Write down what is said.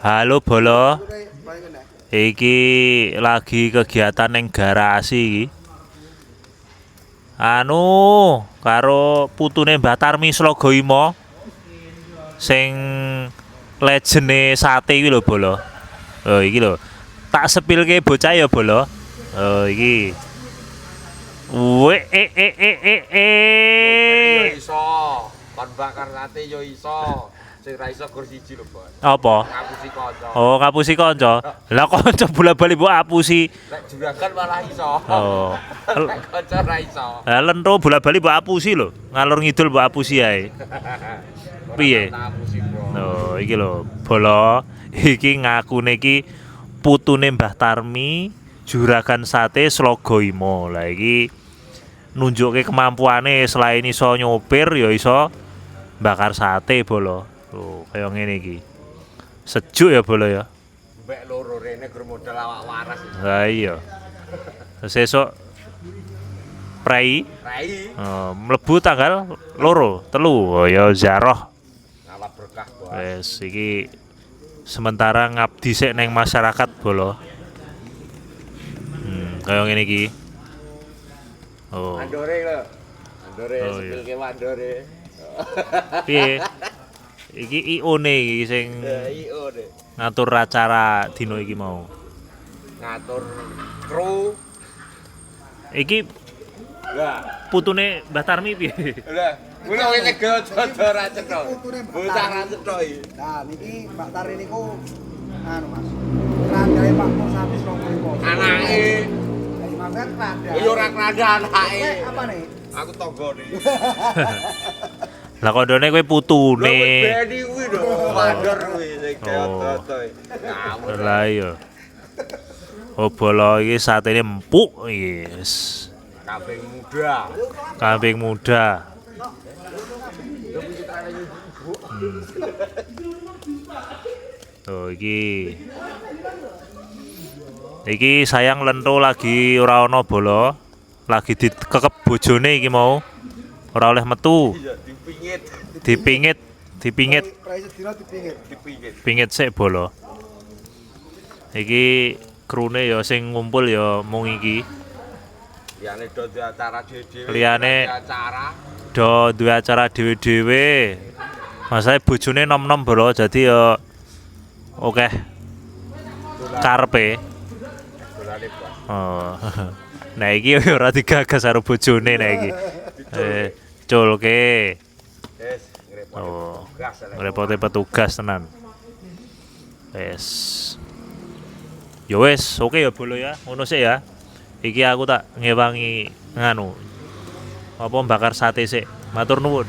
Halo Bolo, iki lagi kegiatan neng garasi iki. Karo putune Mbah Tarmi Slogoimo sing legene sate iki lho Bolo. Oh iki lho. Tak sepilke bocah ya Bolo. Oh iki. We Yo iso, kon bakar sate yo iso. Sing ra iso gur siji lho, Bos. Apa? Ngapusi kanca. Oh, ngapusi kanca. Lah kanca bola-bali mbok apusi. Lek juragan malah iso. Oh. Lek kanca ra iso. Lah lentho bola-bali mbok apusi lho. Ngalur ngidul mbok apusi ae. Piye? Ngapusi, Bos. Oh, iki lho, Bolo. Iki ngakune iki putune Mbah Tarmi, juragan sate Slogoimo. Lah iki nunjukke kemampuane selain iso nyopir ya iso bakar sate, Bolo. Tuh, kaya ngene iki. Sejuk ya, Bolo ya. Mbek loro rene gur modal awak waras. Lah iya. Terus esuk prei Rai, mlebu tanggal loro, telu. Oh ya ziarah. ngalah berkah, Bos. Wes iki sementara ngabdi sik neng masyarakat Bolo. Kaya ngene iki. Oh. Andore lho. Andore Oh, iya. sepilke mandore. Piye? Iki IO-ne iki sing IO deh. ngatur acara dino iki mau. Ngatur kru. Iki Lah, putune Mbah Tarmi piye? lah. Kuwi wis lega jodo ra cetho. Bocah ra cetho iki. Nah, niki Mbak Tari niku anu Mas. Randae Pak Pur Sapi Slogoimo. Anake. Lah Mas kan randa. Yo ora kranda anake. Apa nih? Aku tanggane. Lah kondone kowe putune. Beni kuwi lho, mandor kuwi sing jodo. Ngawur. Lah iya. Oh Bolo iki satene empuk iki. Wis. Kambing muda. Kambing muda. Tuh iki sayang lentho lagi ora ana Bolo. Lagi dikekep bojone iki mau. Ora oleh metu. Iya, Dipingit. Price dino dipingit. dipingit. Pingit sik Bolo. Iki krune ya sing ngumpul ya mung iki. Liyane do duwe acara dhewe-dhewe. Liyane- acara. Do duwe acara dhewe-dhewe. Masae bojone nom-nom Bolo, dadi ya akeh karepe. Dolane, Bos. Oh. Nah iki ora digagas karo bojone nah iki. Culke. Wes, ngrepoti Oh. tugas. Ngerepote petugas tenan. Wes. Yo wes, oke ya Bolo ya. Ngono sik ya. Iki aku tak ngewangi nganu. Apa bakar sate sik. Matur nuwun.